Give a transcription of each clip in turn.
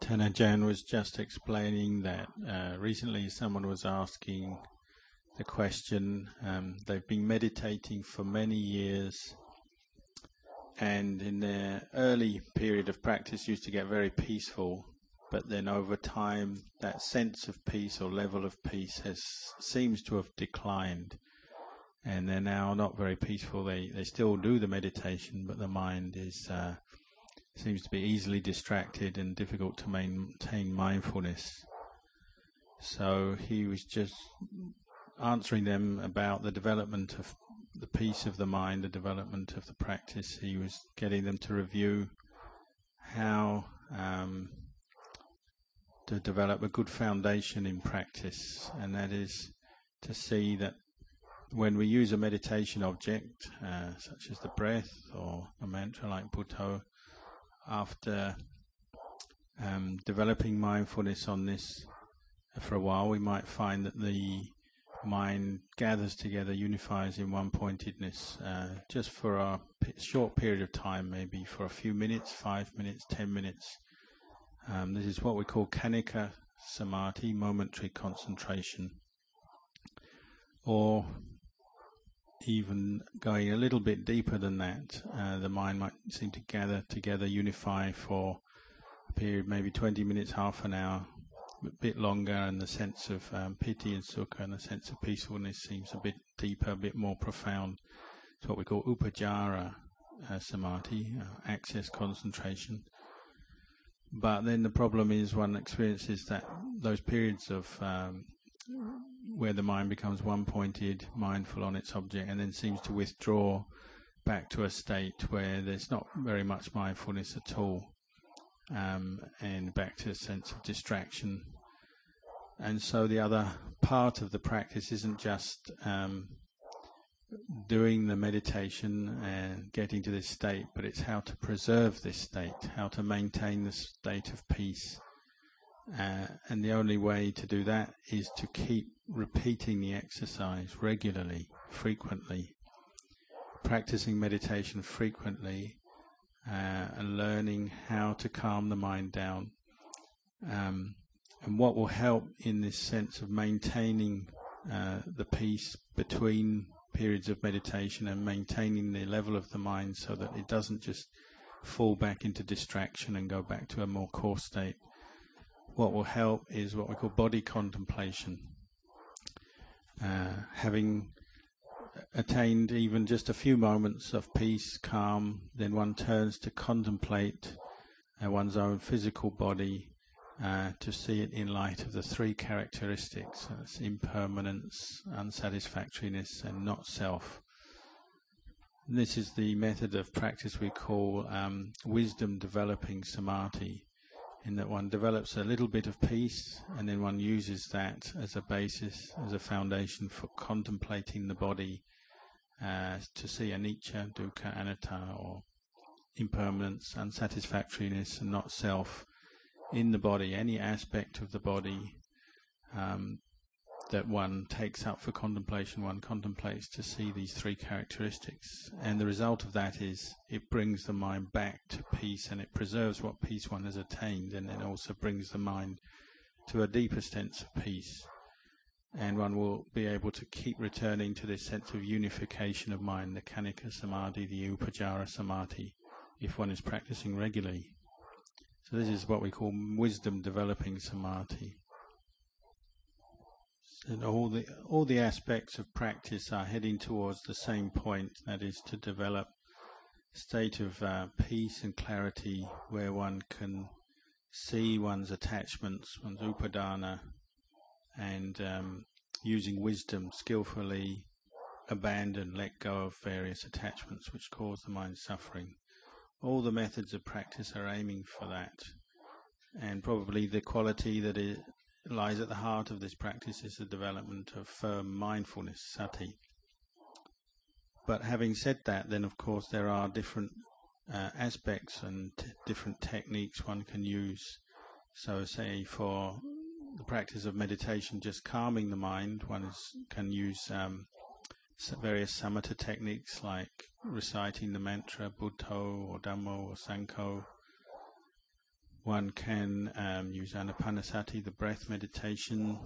Ajahn Anan was just explaining that recently someone was asking the question, they've been meditating for many years, and in their early period of practice used to get very peaceful, but then over time that sense of peace or level of peace seems to have declined, and they're now not very peaceful. They still do the meditation, but the mind seems to be easily distracted and difficult to maintain mindfulness. So he was just answering them about the development of the peace of the mind, the development of the practice. He was getting them to review how to develop a good foundation in practice, and that is to see that when we use a meditation object, such as the breath or a mantra like Buddha, after developing mindfulness on this for a while, we might find that the mind gathers together, unifies in one-pointedness, just for a short period of time, maybe for a few minutes, 5 minutes, 10 minutes. This is what we call Kanika Samadhi, momentary concentration. Or even going a little bit deeper than that, the mind might seem to gather together, unify for a period, maybe 20 minutes, half an hour, a bit longer, and the sense of piti and sukha and the sense of peacefulness seems a bit deeper, a bit more profound. It's what we call upajjhara samadhi, access concentration. But then the problem is one experiences that those periods of where the mind becomes one-pointed, mindful on its object, and then seems to withdraw back to a state where there's not very much mindfulness at all, and back to a sense of distraction. And so the other part of the practice isn't just doing the meditation and getting to this state, but it's how to preserve this state, how to maintain the state of peace. And the only way to do that is to keep repeating the exercise regularly, frequently, practicing meditation frequently, and learning how to calm the mind down. And what will help in this sense of maintaining the peace between periods of meditation and maintaining the level of the mind so that it doesn't just fall back into distraction and go back to a more coarse state. What will help is what we call body contemplation. Having attained even just a few moments of peace, calm, then one turns to contemplate one's own physical body, to see it in light of the three characteristics: that's impermanence, unsatisfactoriness, and not self. And this is the method of practice we call wisdom developing samadhi, in that one develops a little bit of peace and then one uses that as a basis, as a foundation for contemplating the body, to see anicca, dukkha, anatta, or impermanence, unsatisfactoriness, and not self in the body, any aspect of the body that one takes up for contemplation. One contemplates to see these three characteristics, and the result of that is it brings the mind back to peace, and it preserves what peace one has attained, and then also brings the mind to a deeper sense of peace, and one will be able to keep returning to this sense of unification of mind, the Kanika Samadhi, the Upajjhara Samadhi, if one is practicing regularly. So this is what we call wisdom developing samadhi. And all the aspects of practice are heading towards the same point, that is to develop a state of peace and clarity where one can see one's attachments, one's upadana, and using wisdom skillfully abandon, let go of various attachments which cause the mind suffering. All the methods of practice are aiming for that, and probably the quality that lies at the heart of this practice is the development of firm mindfulness, sati. But having said that, then of course there are different aspects and different techniques one can use. So say for the practice of meditation, just calming the mind, one can use various samatha techniques like reciting the mantra Buddho or Dhammo or Sangho, One can use anapanasati, the breath meditation.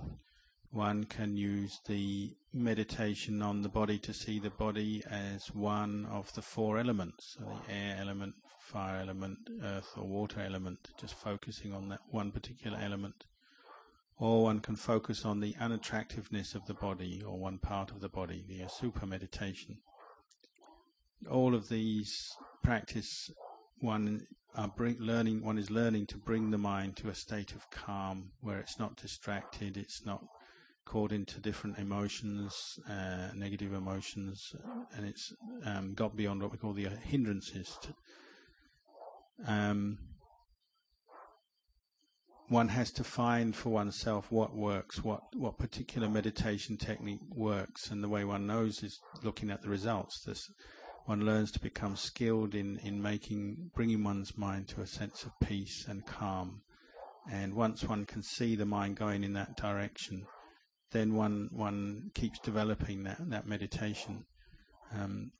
One can use the meditation on the body to see the body as one of the four elements, so the air element, fire element, earth or water element, just focusing on that one particular element. Or one can focus on the unattractiveness of the body or one part of the body, the asuppa meditation. All of these practice, one is learning to bring the mind to a state of calm where it's not distracted, it's not caught into different emotions, negative emotions, and it's got beyond what we call the hindrances. One has to find for oneself what works, what particular meditation technique works, and the way one knows is looking at the results. One learns to become skilled in bringing one's mind to a sense of peace and calm, and once one can see the mind going in that direction, then one keeps developing that meditation.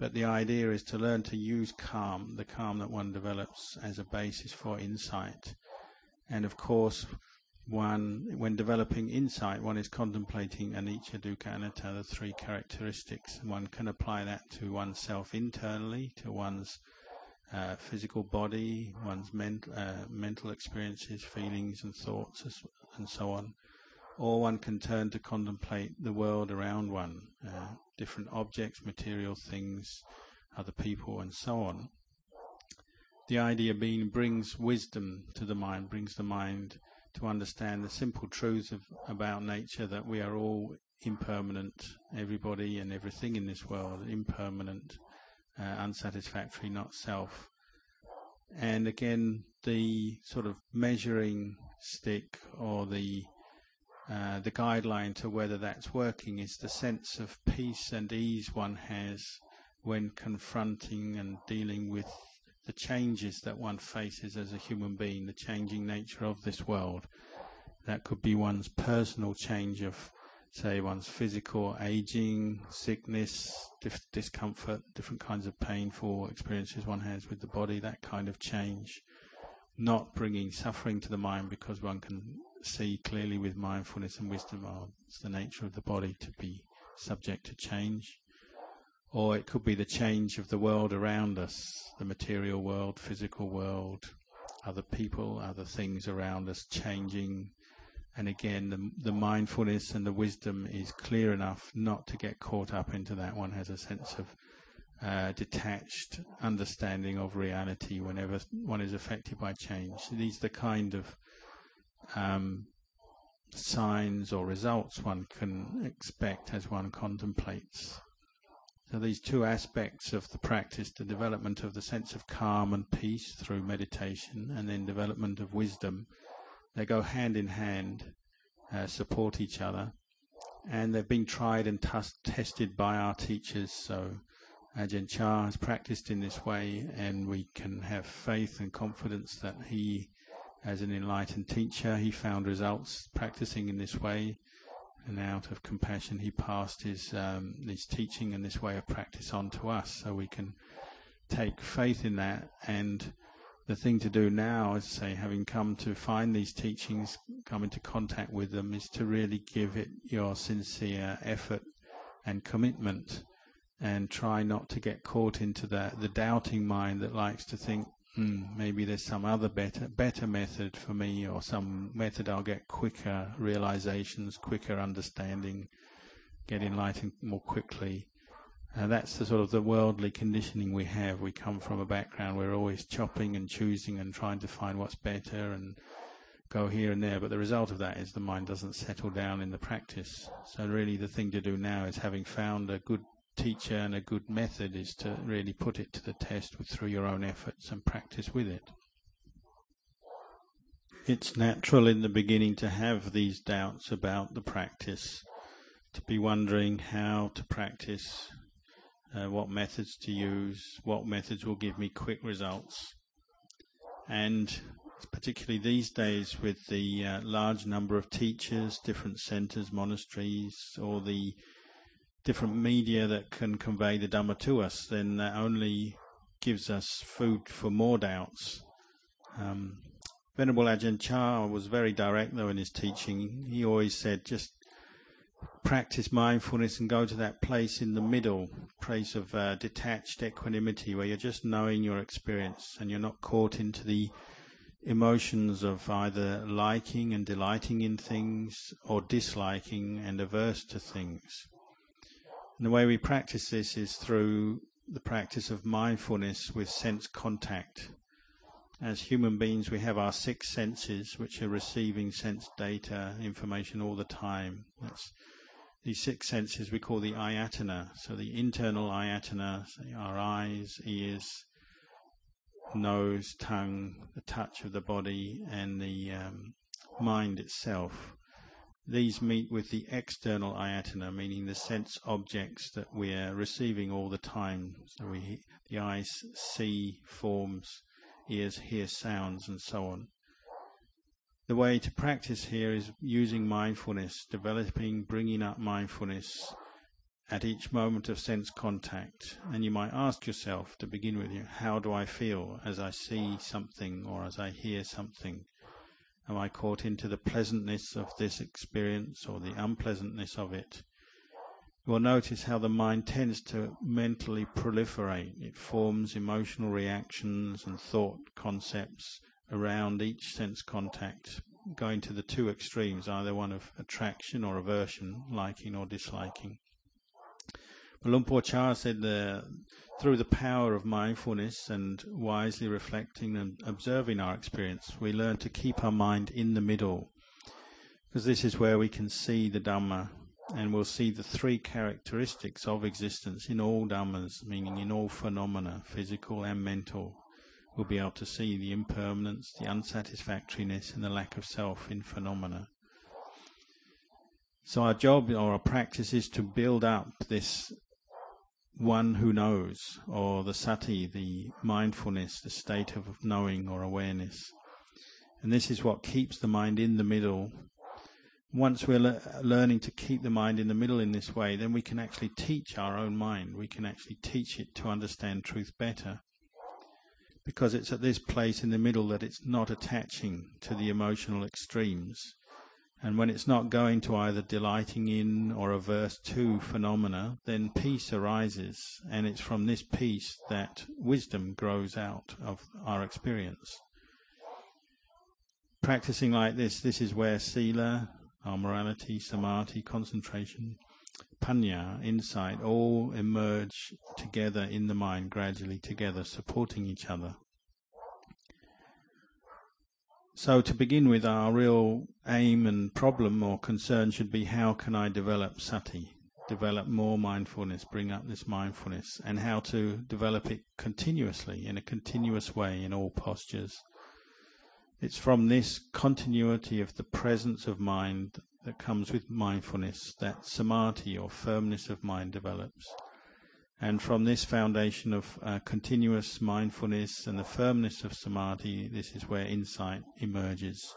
But the idea is to learn to use calm, the calm that one develops, as a basis for insight. And of course, when developing insight, one is contemplating anicca, dukkha, anatta, the three characteristics. One can apply that to oneself internally, to one's physical body, one's mental experiences, feelings and thoughts, and so on. Or one can turn to contemplate the world around one, different objects, material things, other people, and so on. The idea being brings wisdom to the mind, brings the mind to understand the simple truth about nature, that we are all impermanent, everybody and everything in this world, impermanent, unsatisfactory, not self. And again, the sort of measuring stick or the guideline to whether that's working is the sense of peace and ease one has when confronting and dealing with the changes that one faces as a human being, the changing nature of this world. That could be one's personal change of, say, one's physical aging, sickness, discomfort, different kinds of painful experiences one has with the body, that kind of change. Not bringing suffering to the mind, because one can see clearly with mindfulness and wisdom, it's the nature of the body to be subject to change. Or it could be the change of the world around us, the material world, physical world, other people, other things around us changing. And again, the mindfulness and the wisdom is clear enough not to get caught up into that. One has a sense of detached understanding of reality whenever one is affected by change. So these are the kind of signs or results one can expect as one contemplates. So these two aspects of the practice, the development of the sense of calm and peace through meditation, and then development of wisdom, they go hand in hand, support each other, and they've been tried and tested by our teachers. So Ajahn Chah has practiced in this way, and we can have faith and confidence that he, as an enlightened teacher, he found results practicing in this way. And out of compassion, he passed his teaching and this way of practice on to us, so we can take faith in that. And the thing to do now is, say, having come to find these teachings, come into contact with them, is to really give it your sincere effort and commitment, and try not to get caught into the doubting mind that likes to think, maybe there's some other better method for me, or some method I'll get quicker realizations, quicker understanding, get enlightened more quickly. That's the sort of the worldly conditioning we have. We come from a background where we're always chopping and choosing and trying to find what's better and go here and there, but the result of that is the mind doesn't settle down in the practice. So really the thing to do now is, having found a good teacher and a good method, is to really put it to the test through your own efforts and practice with it. It's natural in the beginning to have these doubts about the practice, to be wondering how to practice, what methods to use, what methods will give me quick results. And particularly these days, with the large number of teachers, different centres, monasteries, or the different media that can convey the Dhamma to us, then that only gives us food for more doubts. Venerable Ajahn Chah was very direct though in his teaching. He always said, just practice mindfulness and go to that place in the middle, place of detached equanimity, where you're just knowing your experience and you're not caught into the emotions of either liking and delighting in things or disliking and averse to things. And the way we practice this is through the practice of mindfulness with sense contact. As human beings, we have our 6 senses, which are receiving sense data, information all the time. These 6 senses we call the ayatana. So the internal ayatana, so our eyes, ears, nose, tongue, the touch of the body, and the mind itself. These meet with the external ayatana, meaning the sense objects that we are receiving all the time. So the eyes see forms, ears hear sounds, and so on. The way to practice here is using mindfulness, developing, bringing up mindfulness at each moment of sense contact. And you might ask yourself to begin with, how do I feel as I see something or as I hear something? Am I caught into the pleasantness of this experience or the unpleasantness of it? You will notice how the mind tends to mentally proliferate. It forms emotional reactions and thought concepts around each sense contact, going to the 2 extremes, either one of attraction or aversion, liking or disliking. But Luang Por Chah said through the power of mindfulness and wisely reflecting and observing our experience, we learn to keep our mind in the middle, because this is where we can see the Dhamma, and we'll see the 3 characteristics of existence in all Dhammas, meaning in all phenomena, physical and mental. We'll be able to see the impermanence, the unsatisfactoriness, and the lack of self in phenomena. So our job or our practice is to build up this one who knows, or the sati, the mindfulness, the state of knowing or awareness. And this is what keeps the mind in the middle. Once we're learning to keep the mind in the middle in this way, then we can actually teach our own mind. We can actually teach it to understand truth better, because it's at this place in the middle that it's not attaching to the emotional extremes. And when it's not going to either delighting in or averse to phenomena, then peace arises, and it's from this peace that wisdom grows out of our experience. Practicing like this is where sila, our morality, samadhi, concentration, panya, insight, all emerge together in the mind, gradually together, supporting each other. So to begin with, our real aim and problem or concern should be, how can I develop sati, develop more mindfulness, bring up this mindfulness, and how to develop it continuously, in a continuous way, in all postures. It's from this continuity of the presence of mind that comes with mindfulness that samadhi, or firmness of mind, develops. And from this foundation of continuous mindfulness and the firmness of samadhi, this is where insight emerges,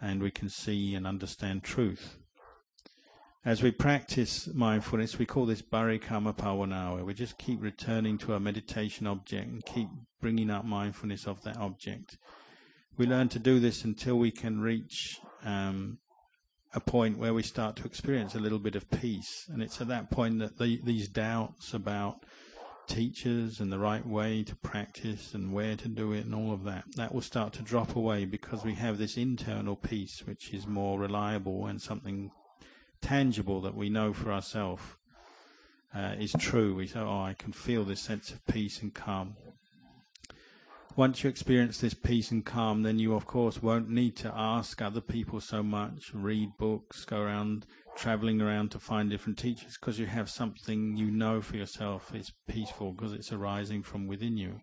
and we can see and understand truth. As we practice mindfulness, we call this barikamma pavana, where we just keep returning to our meditation object and keep bringing up mindfulness of that object. We learn to do this until we can reach a point where we start to experience a little bit of peace. And it's at that point that these doubts about teachers and the right way to practice and where to do it and all of that will start to drop away, because we have this internal peace which is more reliable and something tangible that we know for ourselves is true. We say, I can feel this sense of peace and calm. Once you experience this peace and calm, then you of course won't need to ask other people so much, read books, go around traveling around to find different teachers, because you have something you know for yourself is peaceful, because it's arising from within you.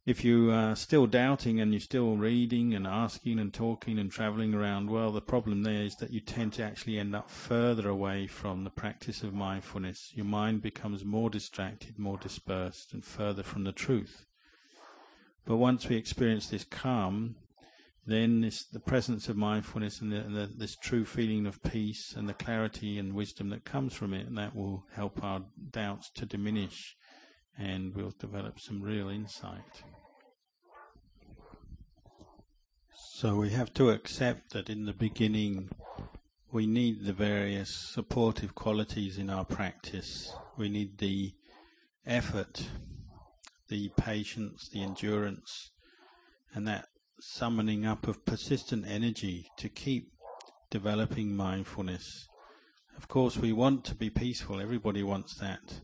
If you are still doubting and you're still reading and asking and talking and traveling around, well, the problem there is that you tend to actually end up further away from the practice of mindfulness. Your mind becomes more distracted, more dispersed, and further from the truth. But once we experience this calm, then the presence of mindfulness and this true feeling of peace and the clarity and wisdom that comes from it, and that will help our doubts to diminish, and we'll develop some real insight. So we have to accept that in the beginning we need the various supportive qualities in our practice. We need the effort, the patience, the endurance, and that summoning up of persistent energy to keep developing mindfulness. Of course, we want to be peaceful. Everybody wants that.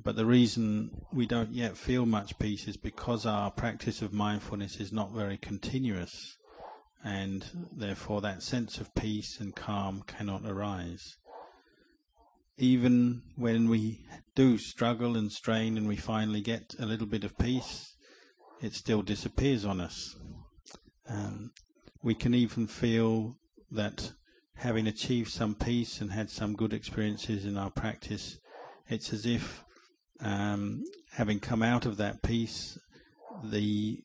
But the reason we don't yet feel much peace is because our practice of mindfulness is not very continuous, and therefore that sense of peace and calm cannot arise. Even when we do struggle and strain and we finally get a little bit of peace, it still disappears on us. We can even feel that having achieved some peace and had some good experiences in our practice, it's as if having come out of that peace, the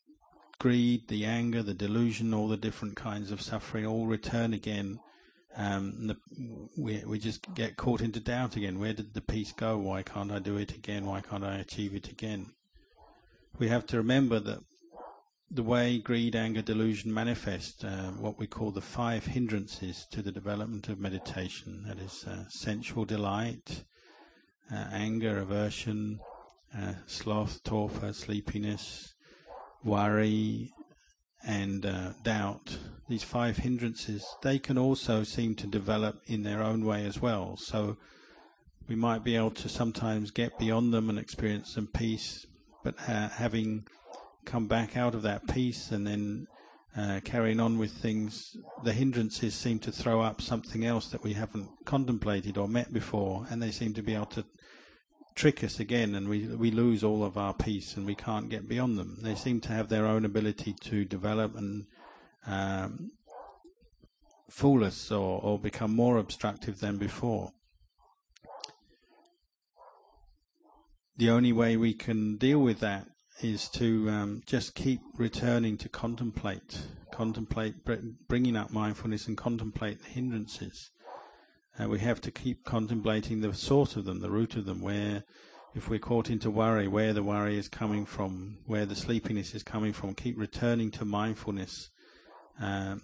greed, the anger, the delusion, all the different kinds of suffering all return again. We just get caught into doubt again. Where did the peace go? Why can't I do it again? Why can't I achieve it again? We have to remember that the way greed, anger, delusion manifest, what we call the 5 hindrances to the development of meditation, that is sensual delight, anger, aversion, sloth, torpor, sleepiness, worry, and doubt. These 5 hindrances, they can also seem to develop in their own way as well. So we might be able to sometimes get beyond them and experience some peace, but having come back out of that peace and then carrying on with things, the hindrances seem to throw up something else that we haven't contemplated or met before, and they seem to be able to trick us again, and we lose all of our peace and we can't get beyond them. They seem to have their own ability to develop and fool us or become more obstructive than before. The only way we can deal with that is to just keep returning to contemplate, bringing up mindfulness and contemplate the hindrances. We have to keep contemplating the source of them, the root of them, where if we're caught into worry, where the worry is coming from, where the sleepiness is coming from. Keep returning to mindfulness and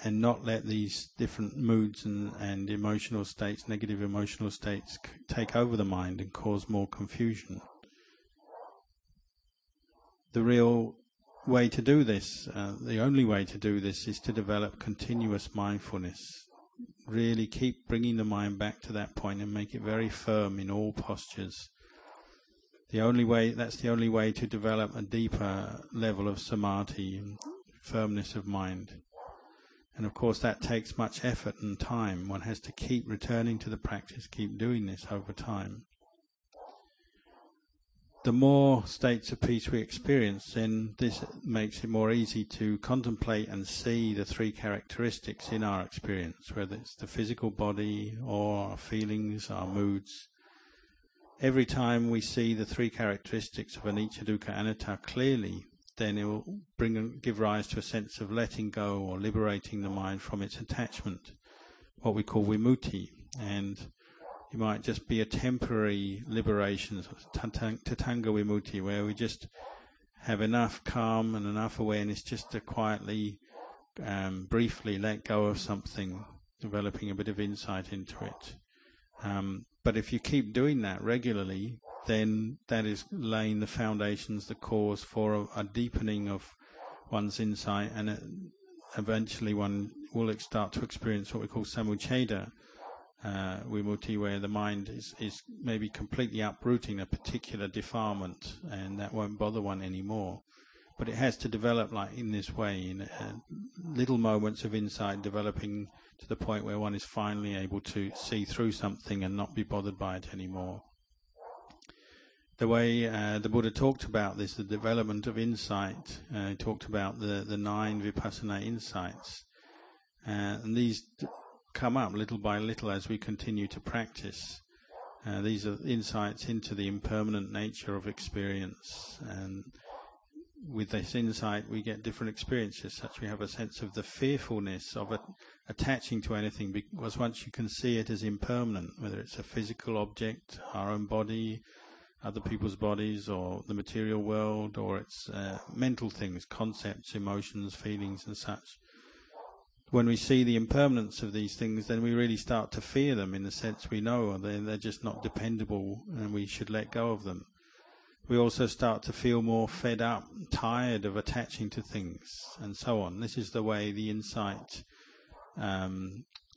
not let these different moods and emotional states, negative emotional states, take over the mind and cause more confusion. The real way to do this, the only way to do this, is to develop continuous mindfulness. Really keep bringing the mind back to that point and make it very firm in all postures. That's the only way to develop a deeper level of samadhi and firmness of mind. And of course that takes much effort and time. One has to keep returning to the practice, keep doing this over time. The more states of peace we experience, then this makes it more easy to contemplate and see the 3 characteristics in our experience, whether it's the physical body or our feelings, our moods. Every time we see the 3 characteristics of anicca, dukkha, anatta clearly, then it will give rise to a sense of letting go or liberating the mind from its attachment, what we call vimutti. And it might just be a temporary liberation, tatanga vimutti, where we just have enough calm and enough awareness just to quietly, briefly let go of something, developing a bit of insight into it. But if you keep doing that regularly, then that is laying the foundations, the cause for a deepening of one's insight, and eventually one will start to experience what we call samucceda vimutti, where the mind is maybe completely uprooting a particular defilement, and that won't bother one anymore. But it has to develop like in this way, in little moments of insight, developing to the point where one is finally able to see through something and not be bothered by it anymore. The way the Buddha talked about this, the development of insight, he talked about the 9 vipassana insights, and these come up little by little as we continue to practice. These are insights into the impermanent nature of experience, and with this insight we get different experiences, such we have a sense of the fearfulness of attaching to anything, because once you can see it as impermanent, whether it's a physical object, our own body, other people's bodies or the material world, or it's mental things, concepts, emotions, feelings and such. When we see the impermanence of these things, then we really start to fear them, in the sense we know they're just not dependable and we should let go of them. We also start to feel more fed up, tired of attaching to things, and so on. This is the way the insight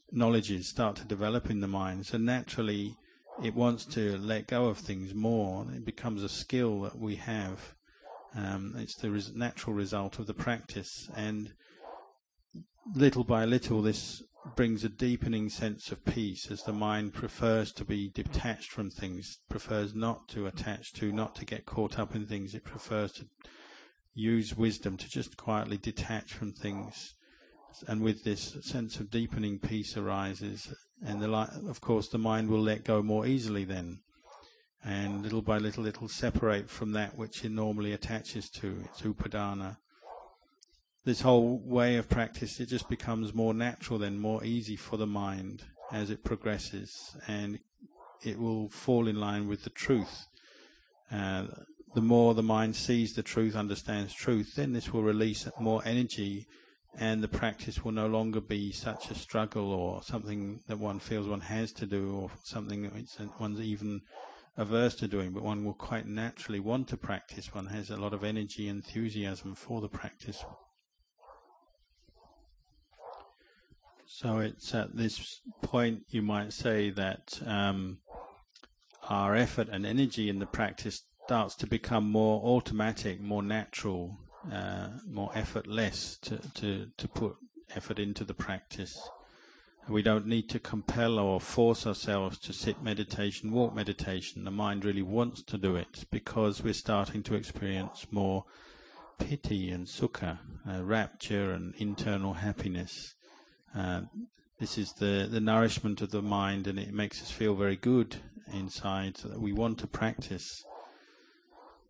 knowledges start to develop in the mind. So naturally it wants to let go of things more. It becomes a skill that we have. It's the natural result of the practice, and little by little this brings a deepening sense of peace, as the mind prefers to be detached from things, prefers not to attach to, not to get caught up in things. It prefers to use wisdom to just quietly detach from things. And with this, a sense of deepening peace arises, and of course the mind will let go more easily then, and little by little it will separate from that which it normally attaches to, its upadana. This whole way of practice, it just becomes more natural then, more easy for the mind as it progresses, and it will fall in line with the truth. The more the mind sees the truth, understands truth, then this will release more energy, and the practice will no longer be such a struggle or something that one feels one has to do, or something that one's even averse to doing, but one will quite naturally want to practice. One has a lot of energy, enthusiasm for the practice. So it's at this point you might say that our effort and energy in the practice starts to become more automatic, more natural, more effortless to put effort into the practice. We don't need to compel or force ourselves to sit meditation, walk meditation. The mind really wants to do it because we're starting to experience more piti and sukha, rapture and internal happiness. This is the nourishment of the mind, and it makes us feel very good inside, so that we want to practice.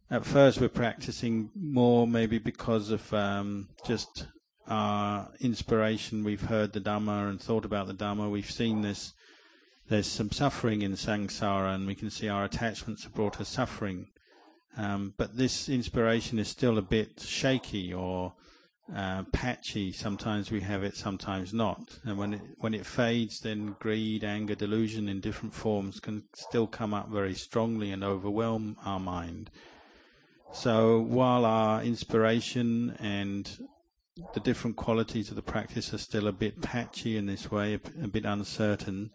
At first we're practicing more maybe because of just our inspiration. We've heard the Dhamma and thought about the Dhamma. We've seen there's some suffering in samsara, and we can see our attachments have brought us suffering. But this inspiration is still a bit shaky or patchy. Sometimes we have it, sometimes not. And when it fades, then greed, anger, delusion in different forms can still come up very strongly and overwhelm our mind. So while our inspiration and the different qualities of the practice are still a bit patchy in this way, a bit uncertain,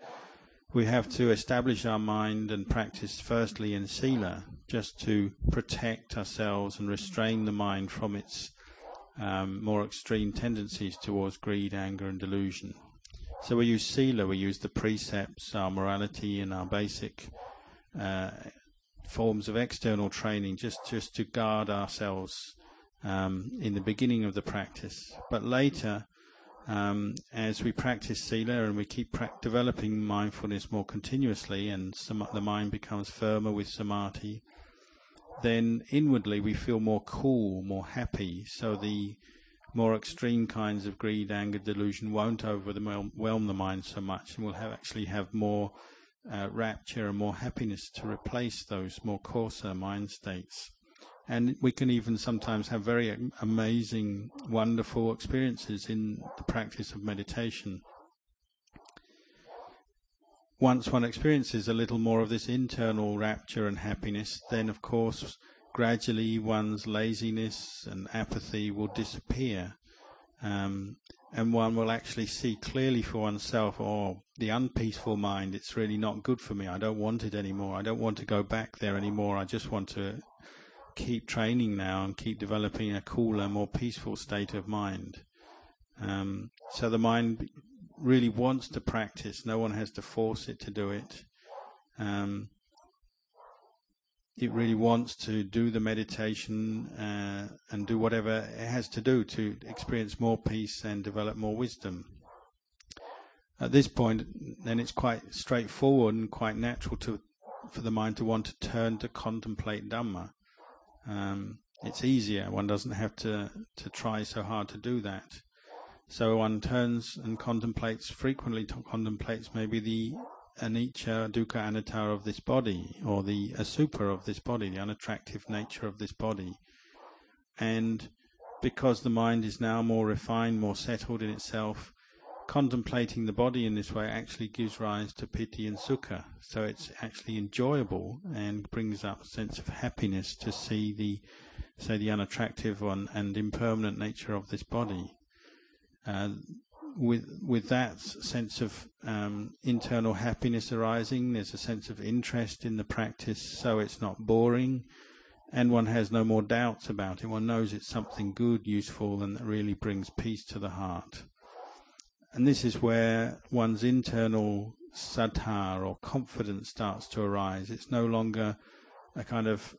we have to establish our mind and practice firstly in sila, just to protect ourselves and restrain the mind from its more extreme tendencies towards greed, anger and delusion. So we use sila, we use the precepts, our morality and our basic forms of external training just to guard ourselves in the beginning of the practice. But later, as we practice sila and we keep developing mindfulness more continuously, and the mind becomes firmer with samadhi, then inwardly we feel more cool, more happy. So the more extreme kinds of greed, anger, delusion won't overwhelm the mind so much, and we'll actually have more rapture and more happiness to replace those more coarser mind states. And we can even sometimes have very amazing, wonderful experiences in the practice of meditation. Once one experiences a little more of this internal rapture and happiness, then of course gradually one's laziness and apathy will disappear, and one will actually see clearly for oneself, the unpeaceful mind, it's really not good for me, I don't want it anymore, I don't want to go back there anymore, I just want to keep training now and keep developing a cooler, more peaceful state of mind. So the mind really wants to practice. No one has to force it to do it. It really wants to do the meditation and do whatever it has to do to experience more peace and develop more wisdom. At this point, then it's quite straightforward and quite natural for the mind to want to turn to contemplate Dhamma. It's easier. One doesn't have to try so hard to do that. So one turns and contemplates, frequently contemplates maybe the anicca, dukkha, anatta of this body, or the asuppa of this body, the unattractive nature of this body. And because the mind is now more refined, more settled in itself, contemplating the body in this way actually gives rise to piti and sukha. So it's actually enjoyable and brings up a sense of happiness to see the unattractive and impermanent nature of this body. With that sense of internal happiness arising, there's a sense of interest in the practice, so it's not boring, and one has no more doubts about it. One knows it's something good, useful, and that really brings peace to the heart. And this is where one's internal saddha or confidence starts to arise. It's no longer a kind of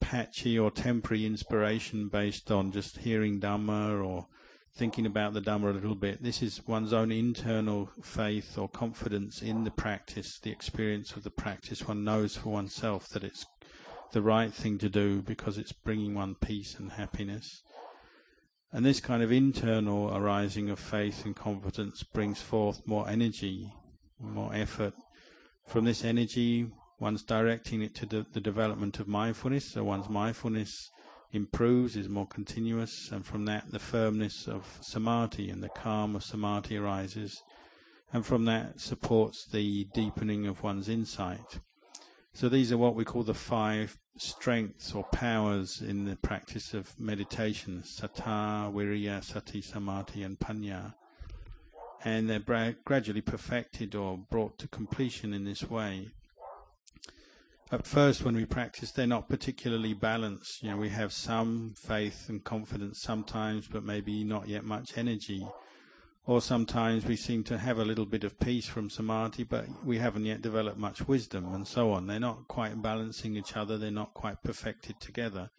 patchy or temporary inspiration based on just hearing Dhamma or thinking about the Dhamma a little bit. This is one's own internal faith or confidence in the practice, the experience of the practice. One knows for oneself that it's the right thing to do because it's bringing one peace and happiness. And this kind of internal arising of faith and confidence brings forth more energy, more effort. From this energy, one's directing it to the development of mindfulness, so one's mindfulness improves, is more continuous, and from that the firmness of samadhi and the calm of samadhi arises, and from that supports the deepening of one's insight. So these are what we call the 5 strengths or powers in the practice of meditation: sattha, viriya, sati, samadhi and panya. And they're gradually perfected or brought to completion in this way. At first, when we practice, they're not particularly balanced. We have some faith and confidence sometimes, but maybe not yet much energy. Or sometimes we seem to have a little bit of peace from samadhi, but we haven't yet developed much wisdom, and so on. They're not quite balancing each other, they're not quite perfected together.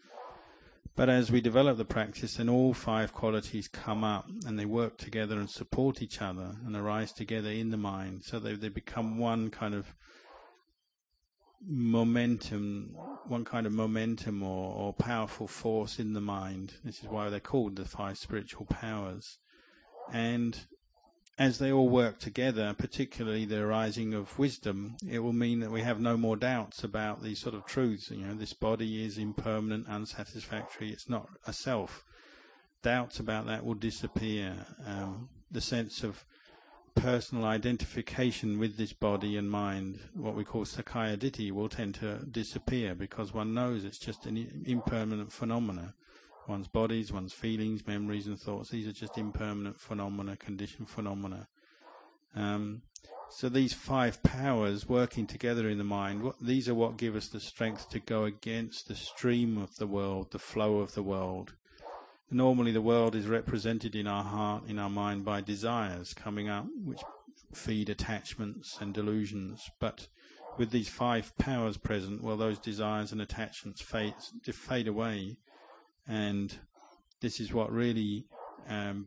But as we develop the practice, then all 5 qualities come up, and they work together and support each other, and arise together in the mind, so they become one kind of momentum or powerful force in the mind. This is why they're called the 5 spiritual powers. And as they all work together, particularly the arising of wisdom, it will mean that we have no more doubts about these sort of truths. This body is impermanent, unsatisfactory, it's not a self. Doubts about that will disappear. The sense of personal identification with this body and mind, what we call sakkaya ditthi, will tend to disappear because one knows it's just an impermanent phenomena. One's bodies, one's feelings, memories and thoughts, these are just impermanent phenomena, conditioned phenomena. So these 5 powers working together in the mind, these are what give us the strength to go against the stream of the world, the flow of the world. Normally the world is represented in our heart, in our mind, by desires coming up, which feed attachments and delusions. But with these 5 powers present, well, those desires and attachments fade away. And this is what really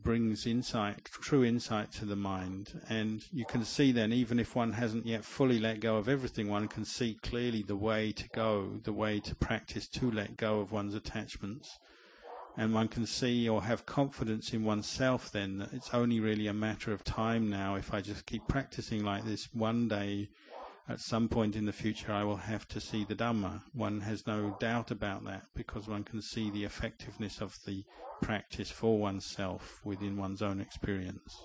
brings insight, true insight to the mind. And you can see then, even if one hasn't yet fully let go of everything, one can see clearly the way to go, the way to practice to let go of one's attachments. And one can see or have confidence in oneself then that it's only really a matter of time now. If I just keep practicing like this, one day, at some point in the future, I will have to see the Dhamma. One has no doubt about that because one can see the effectiveness of the practice for oneself within one's own experience.